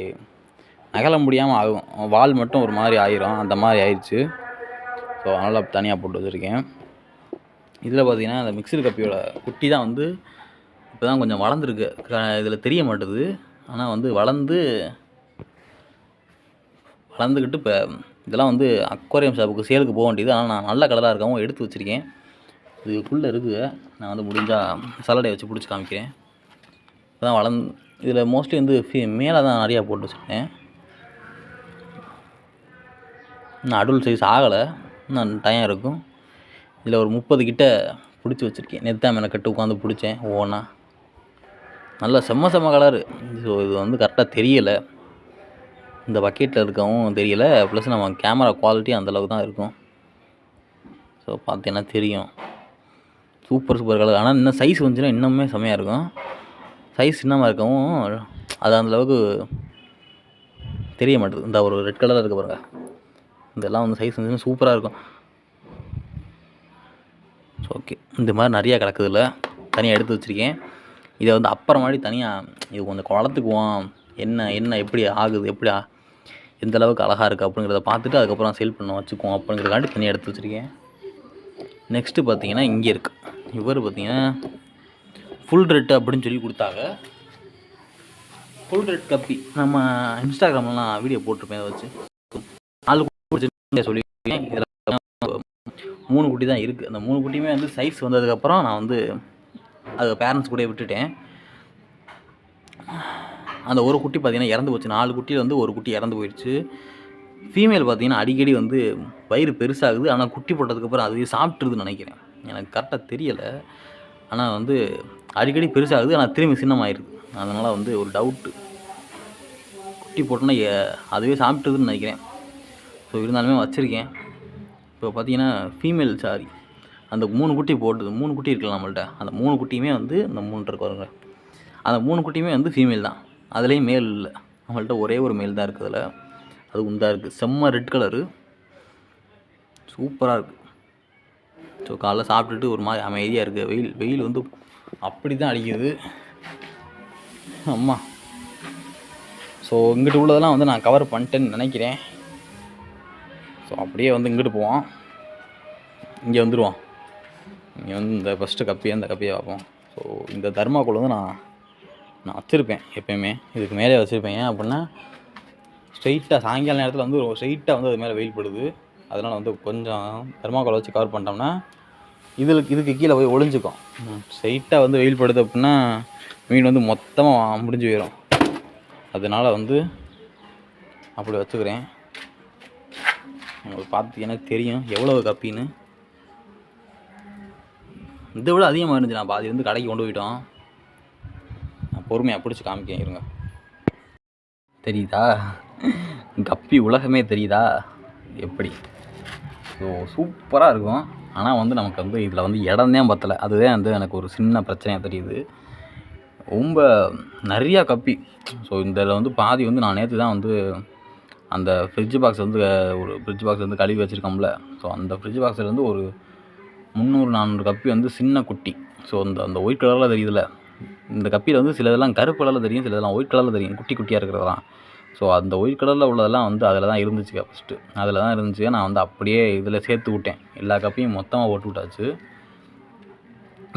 நகல முடியாமல் ஆகும். வால் மட்டும் ஒரு மாதிரி ஆயிரும். அந்த மாதிரி ஆயிடுச்சு. ஸோ அதனால் தனியாக போட்டு வச்சுருக்கேன். இதில் பார்த்திங்கன்னா அந்த மிக்சர் கப்பியோட குட்டி தான் வந்து இப்போ தான் கொஞ்சம் வளர்ந்துருக்கு. இதில் தெரிய மாட்டுது. ஆனால் வந்து வளர்ந்துக்கிட்டு இப்போ இதெல்லாம் வந்து அக்வாரியம் ஷாப்புக்கு சேலுக்கு போக வேண்டியது. ஆனால் நான் நல்ல கலராக இருக்கவும் எடுத்து வச்சுருக்கேன். இதுக்குள்ளே இருக்குது. நான் வந்து முடிஞ்சால் சலடையை வச்சு பிடிச்சி காமிக்கிறேன். இப்போ தான் இதில் மோஸ்ட்லி வந்து மேலே தான் நிறையா போட்டு வச்சுருக்கேன். இன்னும் அடல்ட் சைஸ் ஆகலை. இன்னும் டைம் இருக்கும். இதில் ஒரு 30 பிடிச்சி வச்சுருக்கேன். நேற்று மெனக்கட்டு உட்காந்து பிடிச்சேன் ஒவ்வொன்றா. நல்லா செம்ம கலரு. ஸோ இது வந்து கரெக்டாக தெரியலை. இந்த பக்கெட்டில் இருக்கவும் தெரியலை. ப்ளஸ் நம்ம கேமரா குவாலிட்டி அந்தளவுக்கு தான் இருக்கும். ஸோ பார்த்தீங்கன்னா தெரியும். Super colour. ஆனால் இன்னும் சைஸ் வந்துச்சுன்னா இன்னுமே செம்மையாக இருக்கும். சைஸ் சின்னமாக இருக்கவும் அது அந்தளவுக்கு தெரிய மாட்டேது. இந்த ஒரு ரெட் கலரில் இருக்க பாருங்க. இதெல்லாம் வந்து சைஸ் வந்துச்சுன்னா சூப்பராக இருக்கும். ஸோ ஓகே, இந்த மாதிரி நிறையா கிடக்குதில்ல, தனியாக எடுத்து வச்சுருக்கேன். இதை வந்து அப்புறமாடி தனியாக இது கொஞ்சம் வளர்த்துக்குவோம். என்ன எப்படி ஆகுது, எப்படி எந்த அளவுக்கு அழகாக இருக்குது அப்படிங்கிறத பார்த்துட்டு அதுக்கப்புறம் சேல் பண்ண வச்சுக்குவோம் அப்படிங்கிறதுக்காண்டி தனியாக எடுத்து வச்சுருக்கேன். நெக்ஸ்ட்டு பார்த்தீங்கன்னா இங்கே இருக்குது. இவர் பார்த்தீங்கன்னா ஃபுல் ரெட் அப்படின்னு சொல்லி கொடுத்தாங்க. ஃபுல் ரெட் கப்பி நம்ம இன்ஸ்டாகிராம்லாம் வீடியோ போட்டிருப்பேன். அதை வச்சு 4 குட்டி சொல்லியிருக்கேன். இதில் 3 குட்டி தான் இருக்குது. அந்த 3 குட்டியுமே வந்து சைஸ் வந்ததுக்கப்புறம் நான் வந்து அது பேரண்ட்ஸ் கூட விட்டுட்டேன். அந்த ஒரு குட்டி பார்த்திங்கன்னா இறந்து போச்சு. 4 குட்டியில் வந்து ஒரு குட்டி இறந்து போயிடுச்சு. ஃபீமேல் பார்த்திங்கன்னா அடிக்கடி வந்து வயிறு பெருசாகுது. ஆனால் குட்டி போட்டதுக்கப்புறம் அதுவே சாப்பிட்ருதுன்னு நினைக்கிறேன். எனக்கு கரெக்டாக தெரியலை. ஆனால் வந்து அடிக்கடி பெருசாகுது. ஆனால் திரும்பி சின்னமாயிருது. அதனால் வந்து ஒரு டவுட்டு. குட்டி போட்டோன்னா அதுவே சாப்பிட்ருதுன்னு நினைக்கிறேன். ஸோ இருந்தாலுமே வச்சுருக்கேன். இப்போ பார்த்திங்கன்னா ஃபீமேல் அந்த 3 குட்டி போட்டுது. 3 குட்டி இருக்குல்ல நம்மள்ட்ட. அந்த 3 குட்டியுமே வந்து இந்த 3 இருக்கு பாருங்க. அந்த 3 குட்டியுமே வந்து ஃபீமேல் தான். அதுலேயும் மேல் இல்லை. நம்மள்ட்ட ஒரே ஒரு மேல் தான் இருக்குது. அதில் அது உண்டா இருக்குது. செம்ம ரெட் கலரு, சூப்பராக இருக்குது. ஸோ காலைல சாப்பிட்டுட்டு ஒரு மாதிரி அமைதியாக இருக்குது. வெயில் வந்து அப்படி தான் அடிக்குது அம்மா. ஸோ இங்கிட்டு உள்ளதெல்லாம் வந்து நான் கவர் பண்ணிட்டேன்னு நினைக்கிறேன். ஸோ அப்படியே வந்து இங்கிட்டு போவோம். இங்கே வந்துடுவோம். இங்கே வந்து இந்த ஃபஸ்ட்டு அந்த கப்பியை பார்ப்போம். ஸோ இந்த தர்மாக்கோல் வந்து நான் வச்சுருப்பேன் எப்போயுமே. இதுக்கு மேலே வச்சுருப்பேன். ஏன் அப்படின்னா ஸ்ட்ரெயிட்டாக சாயங்கால நேரத்தில் வந்து ஸ்ட்ரெயிட்டாக வந்து அது மேலே வெயில் படுது. அதனால் வந்து கொஞ்சம் தர்மாக்கோலை வச்சு கவர் பண்ணிட்டோம்னா இதுக்கு கீழே போய் ஒளிஞ்சிக்கும். ஸ்ட்ரெயிட்டாக வந்து வெயில் படுது அப்படின்னா மீன் வந்து மொத்தமாக முடிஞ்சு போயிடும். அதனால் வந்து அப்படி வச்சுக்கிறேன். உங்களுக்கு பார்த்து எனக்கு தெரியும் எவ்வளோ கப்பின்னு. இதை விட அதிகமாக இருந்துச்சு. நான் பாதி வந்து கடைக்கு கொண்டு போயிட்டோம். நான் பொறுமையாக பிடிச்சி காமிக்கேன் இருங்க. தெரியுதா கப்பி உலகமே தெரியுதா எப்படி? ஸோ சூப்பராக இருக்கும். ஆனால் வந்து நமக்கு வந்து இதில் வந்து இடம்தான் பத்தலை. அதுதான் வந்து எனக்கு ஒரு சின்ன பிரச்சனையாக தெரியுது. ரொம்ப நிறையா கப்பி. ஸோ இதில் வந்து பாதி வந்து நான் நேற்று தான் வந்து அந்த ஃப்ரிட்ஜ் பாக்ஸ் வந்து ஒரு ஃப்ரிட்ஜ் பாக்ஸ் வந்து கழுவி வச்சுருக்கோம்ல, ஸோ அந்த ஃப்ரிட்ஜ் பாக்ஸ்லேருந்து ஒரு 300-400 கப்பி வந்து சின்ன குட்டி. ஸோ அந்த ஒயிட் கலரில் தெரியுதுல்ல, இந்த கப்பியில் வந்து சிலதெல்லாம் கருப்பு கலரில் தெரியும், சிலதெல்லாம் ஒயிட் கலரில் தெரியும், குட்டி குட்டியாக இருக்கிறதெல்லாம். ஸோ அந்த ஒயிட் கலரில் உள்ளதெல்லாம் வந்து அதில் தான் இருந்துச்சுங்க ஃபஸ்ட்டு. அதில் தான் இருந்துச்சு. நான் வந்து அப்படியே இதில் சேர்த்து விட்டேன். எல்லா கப்பியும் மொத்தமாக போட்டு விட்டாச்சு.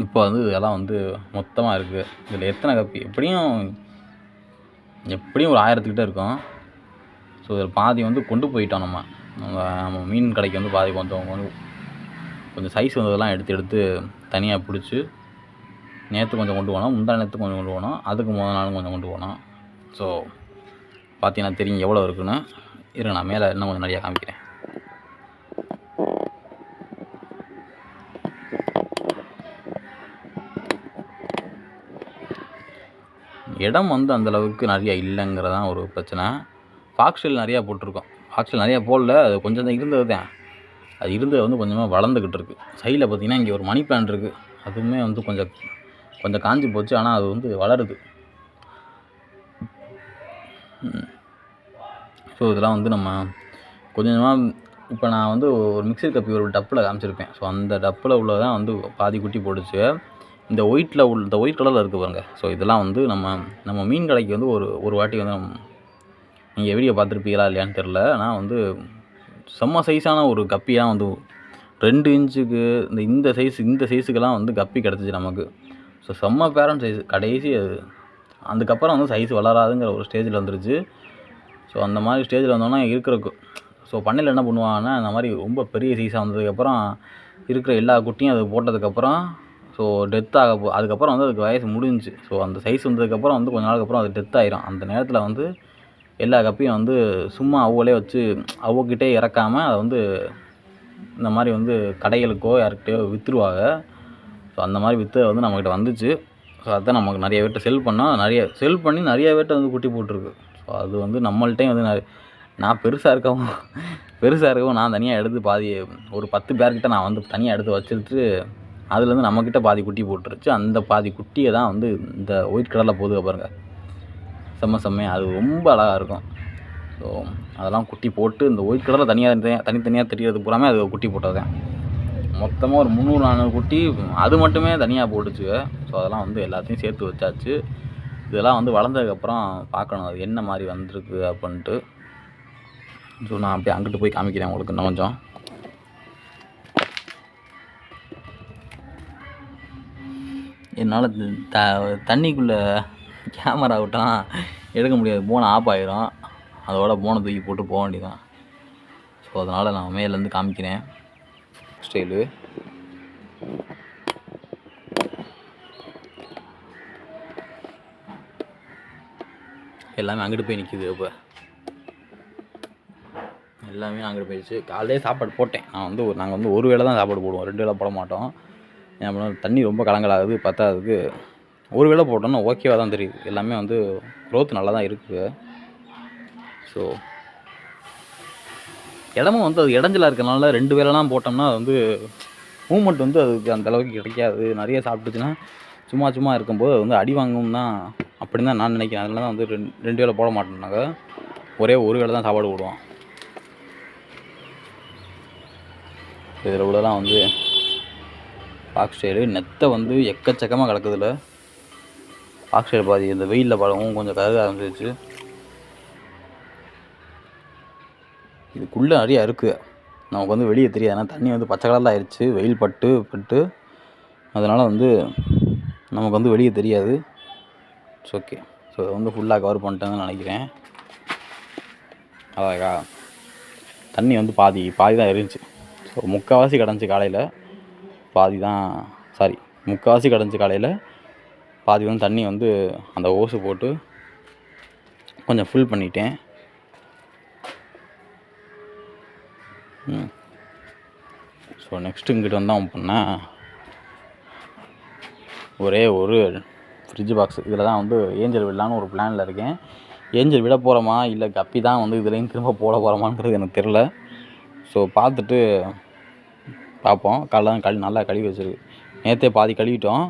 இப்போ வந்து இதெல்லாம் வந்து மொத்தமாக இருக்குது. இதில் எத்தனை கப்பி எப்படியும் ஒரு 1000 கிட்ட இருக்கும். ஸோ இதில் பாதி வந்து கொண்டு போயிட்டோம். நம்ம மீன் கடைக்கு வந்து பாதி கொஞ்சம் சைஸ் வந்ததெல்லாம் எடுத்து தனியாக பிடிச்சி நேற்று கொஞ்சம் கொண்டு போனோம், முந்தா நேற்று கொஞ்சம் கொண்டு போனோம், அதுக்கு முதல் நாளும் கொஞ்சம் கொண்டு போனோம். ஸோ பார்த்தீங்கன்னா தெரியும் எவ்வளோ இருக்குன்னு. இருங்க, நான் மேலே இன்னும் கொஞ்சம் நிறையா காமிக்கிறேன். இடம் வந்து அந்தளவுக்கு நிறையா இல்லைங்கிறதான் ஒரு பிரச்சனை. ஃபாக்ஸ்டெயில் நிறையா போட்டிருக்கோம். ஃபாக்ஸ்டெயில் நிறையா போடல, அது கொஞ்சம் தான் இருந்தது தான். அது இருந்தது வந்து கொஞ்சமாக வளர்ந்துக்கிட்டு இருக்குது. சைடில் பார்த்திங்கன்னா இங்கே ஒரு மணி பிளான்ட் இருக்குது. அதுவுமே வந்து கொஞ்சம் காஞ்சி போச்சு. ஆனால் அது வந்து வளருது. ஸோ இதெல்லாம் வந்து நம்ம கொஞ்சமாக இப்போ நான் வந்து ஒரு மிக்சர் கப்பி ஒரு டப்பில் காமிச்சிருப்பேன். ஸோ அந்த டப்பில் உள்ளதான் வந்து பாதி குட்டி போட்டுச்சு. இந்த ஒயிட் கலரில் இருக்குது பாருங்கள். ஸோ இதெல்லாம் வந்து நம்ம மீன் கடைக்கு வந்து ஒரு வாட்டி வந்து நீங்கள் வீடியோ பார்த்துருப்பீங்களா இல்லையான்னு தெரில. ஆனால் வந்து செம்ம சைஸான ஒரு கப்பியாக வந்து 2 இன்ச்சுக்கு இந்த சைஸுக்கெல்லாம் வந்து கப்பி கிடச்சிச்சு நமக்கு. ஸோ செம்ம பேரண்ட் சைஸு. கடைசி அதுக்கப்புறம் வந்து சைஸ் வளராதுங்கிற ஒரு ஸ்டேஜில் வந்துருச்சு. ஸோ அந்த மாதிரி ஸ்டேஜில் வந்தோன்னா ஸோ பண்ணையில் என்ன பண்ணுவாங்கன்னா, இந்த மாதிரி ரொம்ப பெரிய சைஸாக வந்ததுக்கப்புறம் இருக்கிற எல்லா குட்டியும் அது போட்டதுக்கப்புறம் ஸோ அதுக்கப்புறம் வந்து அதுக்கு வயசு முடிஞ்சிச்சு. ஸோ அந்த சைஸ் வந்ததுக்கப்புறம் வந்து கொஞ்ச நாளுக்கு அப்புறம் அது டெத் ஆயிரும். அந்த நேரத்தில் வந்து எல்லா கப்பியும் வந்து சும்மா அவங்களே வச்சு அவங்கக்கிட்டே இறக்காமல் அதை வந்து இந்த மாதிரி வந்து கடைகளுக்கோ யார்கிட்டையோ விற்றுருவாங்க. ஸோ அந்த மாதிரி விற்று வந்து நம்மக்கிட்ட வந்துச்சு. ஸோ அதுதான் நமக்கு நிறைய பேர்ட்ட செல் பண்ணி நிறைய பேர்ட்ட வந்து குட்டி போட்டிருக்கு. ஸோ அது வந்து நம்மள்ட்டையும் வந்து நான் பெருசாக இருக்கவும் நான் தனியாக எடுத்து பாதி ஒரு 10 பேர்கிட்ட நான் வந்து தனியாக எடுத்து வச்சுட்டு அதுலேருந்து நம்மக்கிட்ட பாதி குட்டி போட்டுருச்சு. அந்த பாதி குட்டியை தான் வந்து இந்த ஒயிட் கலரில் போகுது பாருங்கள், செம்மையாக அது ரொம்ப அழகாக இருக்கும். ஸோ அதெல்லாம் குட்டி போட்டு இந்த ஒயிட் கலரில் தனித்தனியாக தெரியறது பூராமே அது குட்டி போட்டதுதான். மொத்தமாக ஒரு 300-400 குட்டி அது மட்டுமே தனியாக போட்டுச்சு. ஸோ அதெல்லாம் வந்து எல்லாத்தையும் சேர்த்து வச்சாச்சு. இதெல்லாம் வந்து வளர்ந்ததுக்கப்புறம் பார்க்கணும் அது என்ன மாதிரி வந்திருக்கு அப்படின்ட்டு. ஸோ நான் அப்படியே அங்கிட்டு போய் காமிக்கிறேன் உங்களுக்கு இன்னும் கொஞ்சம். என்னால் தண்ணிக்குள்ளே கேமரா விட்டால் எடுக்க முடியாது, போனை ஆஃப் ஆகிரும். அதோட போனை தூக்கி போட்டு போக வேண்டியதான். ஸோ அதனால் நான் மேலேருந்து காமிக்கிறேன் ஸ்டைலு. எல்லாமே அங்கிட்டு போய் நிற்கிது. இப்போ எல்லாமே அங்கிட்டு போயிடுச்சு. காலையிலே சாப்பாடு போட்டேன். நாங்கள் வந்து ஒரு வேளை தான் சாப்பாடு போடுவோம், 2 வேளை போட மாட்டோம். ஏன் பண்ண தண்ணி ரொம்ப கலங்கலாகுது, பத்தாததுக்கு ஒரு வேளை போட்டோன்னா ஓகேவாக தான் தெரியுது. எல்லாமே வந்து க்ரோத் நல்லா தான் இருக்குது. ஸோ இடமும் வந்து அது இடைஞ்சலாக இருக்கிறனால 2 வேளைலாம் போட்டோம்னா அது வந்து மூமெண்ட் வந்து அதுக்கு அந்தளவுக்கு கிடைக்காது. நிறைய சாப்பிட்டுச்சுன்னா சும்மா இருக்கும்போது அது வந்து அடி வாங்கும் தான் அப்படின்னு தான் நான் நினைக்கிறேன். அதனால தான் வந்து 2 வேளை போட மாட்டோம்னாங்க, ஒரே ஒரு வேளை தான் சாப்பாடு போடுவோம். இதில் உள்ளலாம் வந்து ஃபாக்ஸ்டெயிலு நெத்தை வந்து எக்கச்சக்கமாக கிடக்குதுல. ஃபாக்ஸ்டெயில் பாதி இந்த வெயிலில் பழமும் கொஞ்சம் கருக ஆரம்பிச்சிருச்சு. இதுக்குள்ளே நிறையா இருக்குது, நமக்கு வந்து வெளியே தெரியாது. ஏன்னா தண்ணி வந்து பச்சை கலரில் ஆயிடுச்சு, வெயில் பட்டு அதனால் வந்து நமக்கு வந்து வெளியே தெரியாது. It's okay. ஸோ இதை வந்து ஃபுல்லாக கவர் பண்ணிட்டேன்னு நினைக்கிறேன். அதாக்கா தண்ணி வந்து பாதி தான் இருந்துச்சு. ஸோ முக்கால்வாசி கிடந்துச்சு காலையில், முக்கால்வாசி கிடந்துச்சு காலையில், பாதி வந்து தண்ணி வந்து அந்த ஓஸு போட்டு கொஞ்சம் ஃபுல் பண்ணிட்டேன். ஸோ நெக்ஸ்ட்டு இங்கிட்டு வந்தோம் பண்ணால் ஒரே ஒரு ஃப்ரிட்ஜ் பாக்ஸ். இதில் தான் வந்து ஏஞ்சல் விடலான்னு ஒரு பிளானில் இருக்கேன். ஏஞ்சல் விட போகிறோமா இல்லை கப்பி தான் வந்து இதுலேயும் திரும்ப போட போகிறோமான்றது எனக்கு தெரில. ஸோ பார்த்துட்டு பார்ப்போம். காலைல தான் நல்லா கழுவி வச்சுருக்கு. நேற்றே பாதி கழுவிட்டோம்.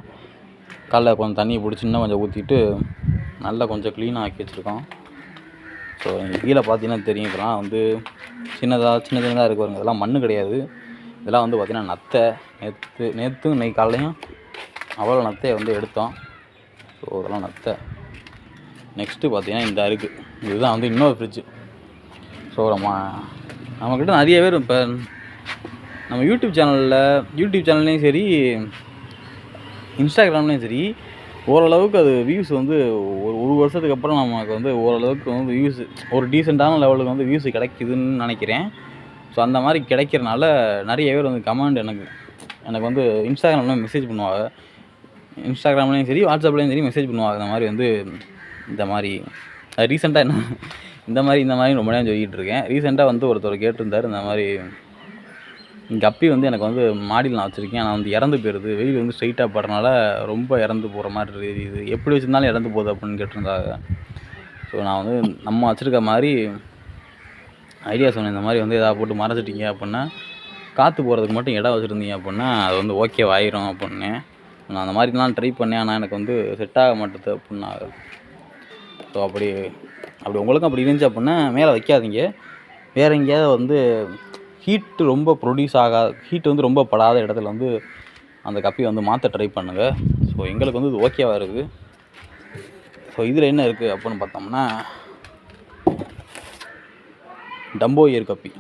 காலைல கொஞ்சம் தண்ணியை பிடிச்சி இன்னும் கொஞ்சம் ஊற்றிட்டு நல்லா கொஞ்சம் க்ளீனாக ஆக்கி வச்சுருக்கோம். ஸோ கீழே பார்த்தீங்கன்னா தெரியும், இதெல்லாம் வந்து சின்ன சின்னதாக இருக்கு பாருங்க. இதெல்லாம் மண் கிடையாது, இதெல்லாம் வந்து பார்த்திங்கன்னா நத்தை. நேற்றும் இன்னைக்கு காலையும் அவ்வளோ நத்தையை வந்து எடுத்தோம். ஸோ இதெல்லாம் நத்தை. நெக்ஸ்ட்டு பார்த்திங்கன்னா இந்த அருக்கு, இதுதான் வந்து இன்னொரு ஃப்ரிட்ஜு. ஸோ நம்மக்கிட்ட நிறைய பேர் இப்போ நம்ம யூடியூப் சேனல்லையும் சரி, இன்ஸ்டாகிராம்லேயும் சரி, ஓரளவுக்கு அது வியூஸ் வந்து ஒரு வருஷத்துக்கு அப்புறம் நமக்கு வந்து ஓரளவுக்கு வந்து வியூஸ் ஒரு டீசெண்டான லெவலுக்கு வந்து வியூஸ் கிடைக்குதுன்னு நினைக்கிறேன். ஸோ அந்த மாதிரி கிடைக்கிறனால நிறைய பேர் வந்து கமெண்ட் எனக்கு வந்து இன்ஸ்டாகிராமில் மெசேஜ் பண்ணுவாங்க. இன்ஸ்டாகிராம்லேயும் சரி, வாட்ஸ்அப்லேயும் சரி மெசேஜ் பண்ணுவாங்க. இந்த மாதிரி வந்து இந்த மாதிரி ரீசெண்டாக இந்த மாதிரி ரொம்ப நேரம் சொல்லிக்கிட்டு இருக்கேன். ரீசெண்டாக வந்து ஒருத்தர் கேட்டிருந்தார், இந்த மாதிரி கப்பி வந்து எனக்கு வந்து மாடியில் நான் வச்சுருக்கேன், ஆனால் வந்து இறந்து போயிடுது, வெயில் வந்து ஸ்ட்ரைட்டாக படுறனால ரொம்ப இறந்து போகிற மாதிரி இருக்குது, எப்படி வச்சுருந்தாலும் இறந்து போகுது அப்படின்னு கேட்டிருந்தாங்க. ஸோ நான் வந்து நம்ம வச்சுருக்க மாதிரி ஐடியா சொன்னேன். இந்த மாதிரி வந்து எதாவது போட்டு மறைச்சிட்டிங்க அப்படின்னா, காற்று போகிறதுக்கு மட்டும் இடம் வச்சுருந்தீங்க அப்படின்னா அது வந்து ஓகே ஆயிரும் அப்படின்னேன். நான் அந்த மாதிரிலாம் ட்ரை பண்ணேன், ஆனால் எனக்கு வந்து செட் ஆக மாட்டேது அப்படின்னாங்க. ஸோ அப்படி உங்களுக்கும் அப்படி இருந்துச்சு அப்படின்னா மேலே வைக்காதீங்க. வேறு எங்கேயாவது வந்து ஹீட்டு ரொம்ப ஹீட் வந்து ரொம்ப படாத இடத்துல வந்து அந்த கப்பியை வந்து மாற்ற ட்ரை பண்ணுங்கள். ஸோ எங்களுக்கு வந்து இது ஓகேவாக இருக்குது. ஸோ இதில் என்ன இருக்குது அப்படின்னு பார்த்தோம்னா, டம்போயர் கப்பி.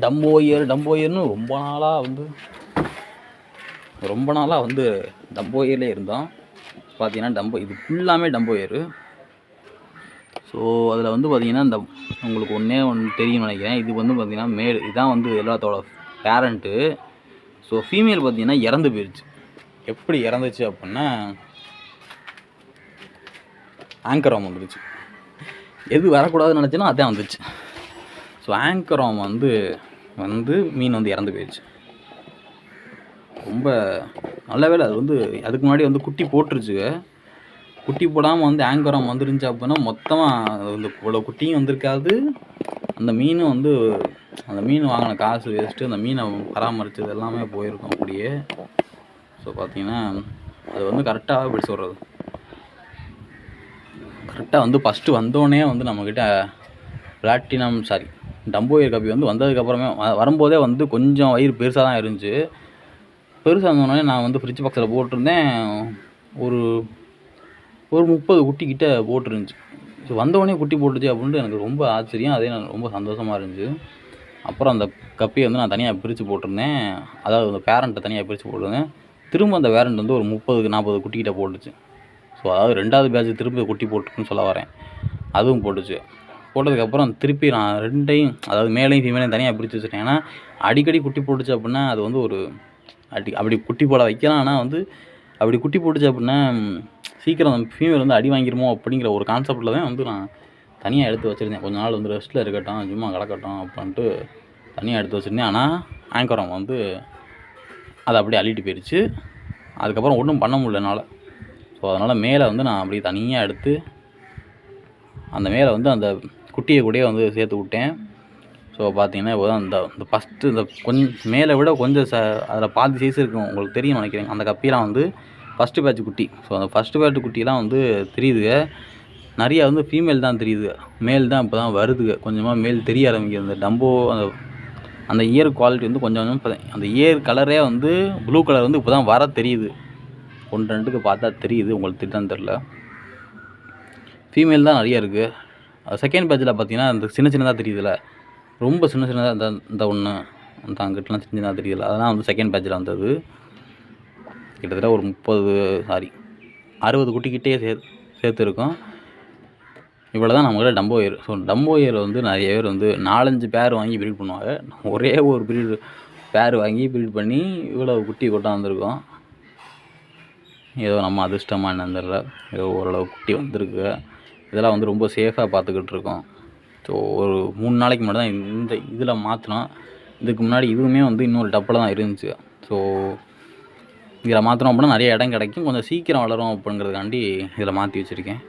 டம்போயர்னு ரொம்ப நாளாக வந்து டம்போயர்லேயே இருந்தோம். பார்த்தீங்கன்னா இது ஃபுல்லாமே டம்போயரு. ஸோ அதில் வந்து பார்த்திங்கன்னா உங்களுக்கு ஒன்று தெரியும்னு நினைக்கிறேன். இது வந்து பார்த்திங்கன்னா மேல், இதுதான் வந்து எல்லாத்தோட பேரண்ட்டு. ஸோ ஃபீமேல் பார்த்திங்கன்னா இறந்து போயிடுச்சு. எப்படி இறந்துச்சு அப்படின்னா, ஆங்கர் வார்ம் வந்துடுச்சு. எது வரக்கூடாதுன்னு நினச்சேன்னா அதான் வந்துச்சு. ஸோ ஆங்கர் வார்ம் வந்து மீன் வந்து இறந்து போயிடுச்சு. ரொம்ப நல்ல வேலை. அது வந்து அதுக்கு முன்னாடி வந்து குட்டி போட்டுருச்சுங்க. குட்டி போடாமல் வந்து ஆங்கர் வார்ம் வந்துருந்துச்சு அப்படின்னா மொத்தமாக வந்து இவ்வளோ குட்டியும் வந்திருக்காது. அந்த மீன் வாங்கின காசு வேஸ்ட்டு, அந்த மீனை பராமரித்தது எல்லாமே போயிருக்கும் அப்படியே. ஸோ பார்த்திங்கன்னா அது வந்து கரெக்டாக எப்படி சொல்கிறது, கரெக்டாக வந்து ஃபஸ்ட்டு வந்தோடனே வந்து நம்மக்கிட்ட டம்போயர் கப்பி வந்து வந்ததுக்கப்புறமே வரும்போதே வந்து கொஞ்சம் வயிறு பெருசாக தான் இருந்துச்சு. பெருசாக இருந்தோடனே நான் வந்து ஃப்ரிட்ஜ் பாக்ஸில் போட்டிருந்தேன். ஒரு 30 குட்டிக்கிட்ட போட்டுருந்துச்சு. ஸோ வந்தோடனே குட்டி போட்டுச்சு அப்படின்ட்டு எனக்கு ரொம்ப ஆச்சரியம், அதே எனக்கு ரொம்ப சந்தோஷமாக இருந்துச்சு. அப்புறம் அந்த கப்பியை வந்து நான் தனியாக பிரித்து போட்டிருந்தேன், அதாவது அந்த பேரண்ட்டை தனியாக பிரித்து போட்டிருந்தேன். திரும்ப அந்த பேரண்ட் வந்து ஒரு 30-40 குட்டிக்கிட்ட போட்டுச்சு. ஸோ அதாவது 2வது பேட்ச் திரும்ப குட்டி போட்டுருக்குன்னு சொல்ல வரேன். அதுவும் போட்டுச்சு. போட்டதுக்கப்புறம் திருப்பி நான் 2டையும், அதாவது மேலையும் ஃபீமேலையும் தனியாக பிரித்து வச்சுட்டேன். ஏன்னா அடிக்கடி குட்டி போட்டுச்சு அப்படின்னா அது வந்து ஒரு அப்படி குட்டி போட வைக்கலாம். ஆனால் வந்து அப்படி குட்டி போட்டுச்சு அப்படின்னா சீக்கிரம் அந்த ஃபீமேல் வந்து அடி வாங்கிருமோ அப்படிங்கிற ஒரு கான்செப்டில் தான் வந்து நான் தனியாக எடுத்து வச்சுருந்தேன். கொஞ்ச நாள் வந்து ரெஸ்ட்டில் இருக்கட்டும், சும்மா கிடக்கட்டும் அப்படின்ட்டு தனியாக எடுத்து வச்சுருந்தேன். ஆனால் ஆங்கர் வார்ம் வந்து அதை அப்படியே அள்ளிட்டு போயிடுச்சு. அதுக்கப்புறம் ஒன்றும் பண்ண முடியல என்னால். ஸோ அதனால் மேலே வந்து நான் அப்படியே தனியாக எடுத்து அந்த மேலே வந்து அந்த குட்டியை கூடயே வந்து சேர்த்து விட்டேன். ஸோ பார்த்தீங்கன்னா இப்போ தான் இந்த ஃபஸ்ட்டு இந்த கொஞ்சம் மேலே விட கொஞ்சம் அதில் பாதி சைஸ் இருக்கும், உங்களுக்கு தெரியும் நினைக்கிறேன். அந்த கப்பிலாம் வந்து ஃபஸ்ட்டு பேட்ச் குட்டி. ஸோ அந்த ஃபஸ்ட்டு பேட்ச் குட்டிலாம் வந்து தெரியுதுங்க. நிறையா வந்து ஃபீமேல் தான் தெரியுது, மேல் தான் இப்போ தான் வருதுங்க. கொஞ்சமாக மேல் தெரிய ஆரம்பிக்குது. அந்த டம்போ அந்த இயர் குவாலிட்டி வந்து கொஞ்சம் அந்த இயர் கலரே வந்து ப்ளூ கலர் வந்து இப்போ தான் வர தெரியுது. 1-2க்கு பார்த்தா தெரியுது, உங்களுக்கு திட்டான்னு தெரில. ஃபீமேல் தான் நிறைய இருக்குது. செகண்ட் பேட்சில் பார்த்தீங்கன்னா அந்த சின்னதாக தெரியுதுல்ல, ரொம்ப சின்னதாக இந்த ஒன்று அந்த அங்கிட்டலாம் சின்னதாக தெரியுதுல்ல, அதெல்லாம் வந்து செகண்ட் பேட்சில் வந்தது. கிட்டத்தட்ட ஒரு 60 குட்டிக்கிட்டே சேர்த்துருக்கோம். இவ்வளோ தான் நம்மகிட்ட டம்போயர். ஸோ டம்போயர் வந்து நிறைய பேர் வந்து 4-5 பேர் வாங்கி ப்ரீட் பண்ணுவாங்க. ஒரே ஒரு பேர் வாங்கி ப்ரீட் பண்ணி இவ்வளோ குட்டி கொண்டாந்துருக்கோம். ஏதோ நம்ம அதிர்ஷ்டமாக என்னன்னு தெரியல, ஏதோ ஓரளவு குட்டி வந்திருக்கு. இதெல்லாம் வந்து ரொம்ப சேஃபாக பார்த்துக்கிட்டு இருக்கோம். ஸோ ஒரு 3 நாளைக்கு முன்னாடி தான் இந்த இதில் மாற்றினோம். இதுக்கு முன்னாடி இதுவுமே வந்து இன்னொரு டப்பில் தான் இருந்துச்சு. ஸோ இதில் மாற்றினோம் அப்படின்னா நிறைய இடம் கிடைக்கும், கொஞ்சம் சீக்கிரம் வளரும் அப்படிங்கிறதுக்காண்டி இதில் மாற்றி வச்சுருக்கேன்.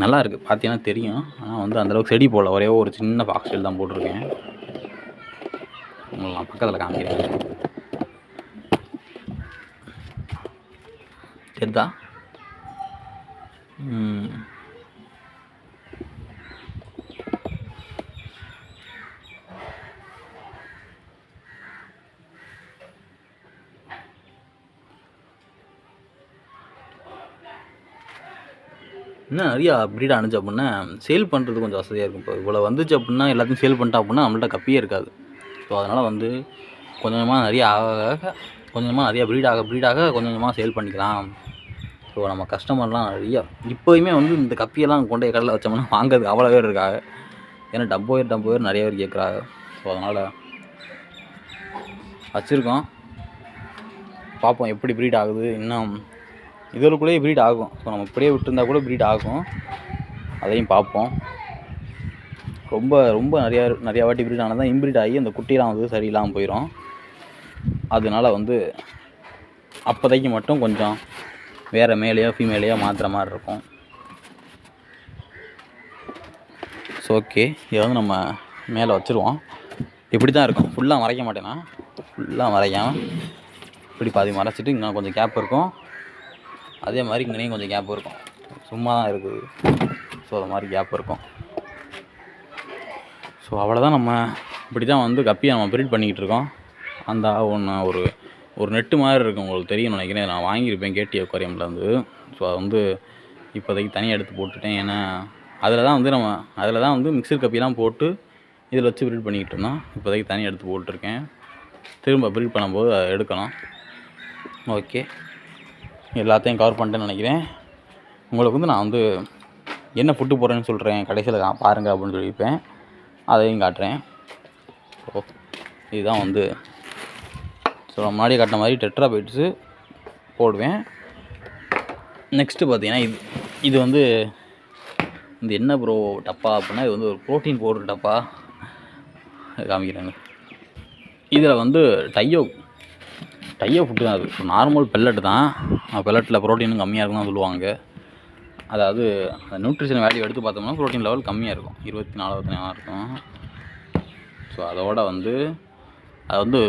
நல்லா இருக்குது, பார்த்தீங்கன்னா தெரியும். ஆனால் வந்து அந்தளவுக்கு செடி போடல, ஒரே ஒரு சின்ன பாக்ஸ்டைல் தான் போட்டிருக்கேன். உங்களுக்கு நான் பக்கத்தில் காமிக்கிறேன். தெரிதா? இன்னும் நிறையா ப்ரீட் அனுச்சு அப்படின்னா சேல் பண்ணுறது கொஞ்சம் வசதியாக இருக்கும். இப்போ இவ்வளோ வந்துச்சு அப்படின்னா எல்லாத்தையும் சேல் பண்ணிட்டா அப்படின்னா நம்மள்ட்ட கப்பியே இருக்காது. ஸோ அதனால் வந்து கொஞ்சம் கொஞ்சமாக நிறைய கொஞ்சமாக நிறையா ப்ரீடாக கொஞ்சம் கொஞ்சமாக சேல் பண்ணிக்கலாம். ஸோ நம்ம கஸ்டமர்லாம் நிறையா இப்போயுமே வந்து இந்த கப்பியெல்லாம் கொண்டு போய் கடையில் வச்சோம்னா வாங்கிறது அவ்வளோ பேர் இருக்காங்க. ஏன்னா டம்போ பேர் நிறைய பேர் கேட்குறாங்க. ஸோ அதனால் வச்சுருக்கோம். பார்ப்போம் எப்படி ப்ரீட் ஆகுது. இன்னும் இதோடக்குள்ளேயே ப்ரீட் ஆகும். ஸோ நம்ம இப்படியே விட்டுருந்தா கூட ப்ரீட் ஆகும். அதையும் பார்ப்போம். ரொம்ப நிறையா வாட்டி ப்ரீட் ஆனால் தான் இன்ப்ரீட் ஆகி அந்த குட்டியெலாம் வந்து சரியில்லாமல் போயிடும். அதனால வந்து அப்போதைக்கு மட்டும் கொஞ்சம் வேறு மேலேயோ ஃபீமேலையோ மாற்றுற மாதிரி இருக்கும். ஸோ ஓகே, இதை வந்து நம்ம மேலே வச்சுருவோம். இப்படி தான் இருக்கும். ஃபுல்லாக மறைக்க மாட்டேன்னா, ஃபுல்லாக மறைக்காமல் இப்படி பாதி மறைச்சிட்டு இன்னும் கொஞ்சம் கேப் இருக்கும். அதே மாதிரி இங்கேயும் கொஞ்சம் கேப் இருக்கும். சும்மா தான் இருக்குது. ஸோ அது மாதிரி கேப் இருக்கும். ஸோ அவ்வளோதான். நம்ம இப்படி தான் வந்து கப்பியை நம்ம ப்ரீட் பண்ணிக்கிட்டு இருக்கோம். அந்த ஒரு நெட்டு மாதிரி இருக்கும், உங்களுக்கு தெரியும்னு நினைக்கிறேன். நான் வாங்கியிருப்பேன் கேடி அக்வாரியம்லேருந்து. ஸோ அதை வந்து இப்போதைக்கு தனியாக எடுத்து போட்டுட்டேன். ஏன்னா அதில் தான் வந்து மிக்சர் கப்பிலாம் போட்டு இதில் வச்சு ப்ரீட் பண்ணிக்கிட்டு இருந்தோம். இப்போதைக்கு தனியாக எடுத்து போட்டிருக்கேன். திரும்ப ப்ரீட் பண்ணும்போது அதை எடுக்கணும். ஓகே, எல்லாத்தையும் கவர் பண்ணிட்டேன்னு நினைக்கிறேன். உங்களுக்கு வந்து நான் வந்து என்ன ஃபுட்டு போடுறேன்னு சொல்கிறேன், கடைசியில் பாருங்கள் அப்படின்னு சொல்லியிருப்பேன். அதையும் காட்டுறேன். ஸோ இதுதான் வந்து முன்னாடி காட்டின மாதிரி டெட்ரா பைட்ஸு போடுவேன். நெக்ஸ்ட்டு பார்த்தீங்கன்னா இது வந்து இந்த என்ன ப்ரோ டப்பா அப்படின்னா, இது வந்து ஒரு ப்ரோட்டீன் பவுடர் டப்பா காமிக்கிறாங்க. இதில் வந்து டையோ ஃபுட்டு தான். அது நார்மல் பெல்லட் தான். பெல்லட்டில் ப்ரோட்டீனும் கம்மியாக இருக்குன்னு தான் சொல்லுவாங்க. அதாவது அந்த நியூட்ரிஷன் வேல்யூ எடுத்து பார்த்தோம்னா ப்ரோட்டீன் லெவல் கம்மியாக இருக்கும், 24 இருக்கும். ஸோ அதோட வந்து அதை வந்து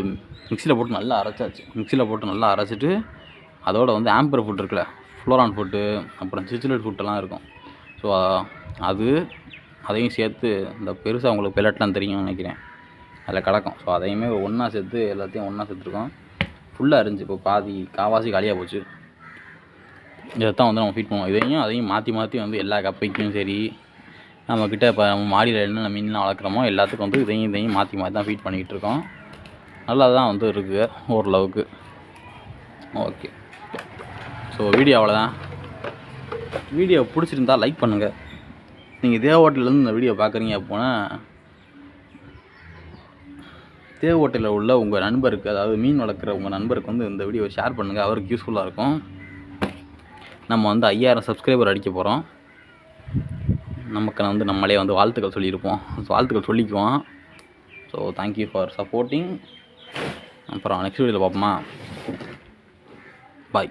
மிக்சியில் போட்டு நல்லா அரைச்சாச்சு. மிக்சியில் போட்டு நல்லா அரைச்சிட்டு அதோட வந்து ஆம்பர் ஃபுட் இருக்குல்ல, ஃப்ளோரான் ஃபுட்டு, அப்புறம் சிச்சிலேட் ஃபுட்டெல்லாம் இருக்கும். ஸோ அதையும் சேர்த்து இந்த பெருசாக உங்களுக்கு பெல்லட்லாம் தெரியும்னு நினைக்கிறேன், அதில் கிடக்கும். ஸோ அதையுமே ஒன்றா சேர்த்து எல்லாத்தையும் ஒன்றா சேர்த்துருக்கோம். ஃபுல்லாக இருந்துச்சு. இப்போ காவாசி காலியாக போச்சு. இதைத்தான் வந்து நம்ம ஃபீட் பண்ணுவோம். அதையும் மாற்றி வந்து எல்லா கப்பைக்கும் சரி, நம்மக்கிட்ட இப்போ நம்ம மாடியில் என்னென்ன மீன்லாம் வளர்க்குறோமோ எல்லாத்துக்கும் வந்து இதையும் மாற்றி தான் ஃபீட் பண்ணிக்கிட்டு இருக்கோம். நல்லா தான் வந்து இருக்குது ஓரளவுக்கு. ஓகே, ஸோ வீடியோ அவ்வளோதான். வீடியோ பிடிச்சிருந்தா லைக் பண்ணுங்கள். நீங்கள் தேவஹோட்டல்லேருந்து இந்த வீடியோ பார்க்குறீங்க அப்படின்னா, தேவஹோட்டலில் உள்ள உங்கள் நண்பருக்கு, அதாவது மீன் வளர்க்குற உங்கள் நண்பருக்கு வந்து இந்த வீடியோவை ஷேர் பண்ணுங்கள். அவருக்கு யூஸ்ஃபுல்லாக இருக்கும். நம்ம வந்து 5000 சப்ஸ்கிரைபர் அடிக்க போகிறோம். நமக்கு வந்து நம்மளே வந்து வாழ்த்துக்கள் சொல்லியிருப்போம். வாழ்த்துக்கள் சொல்லிக்குவோம். So thank you for supporting. அப்புறம் நெக்ஸ்ட் வீடியோவில் பார்ப்போமா? பாய்.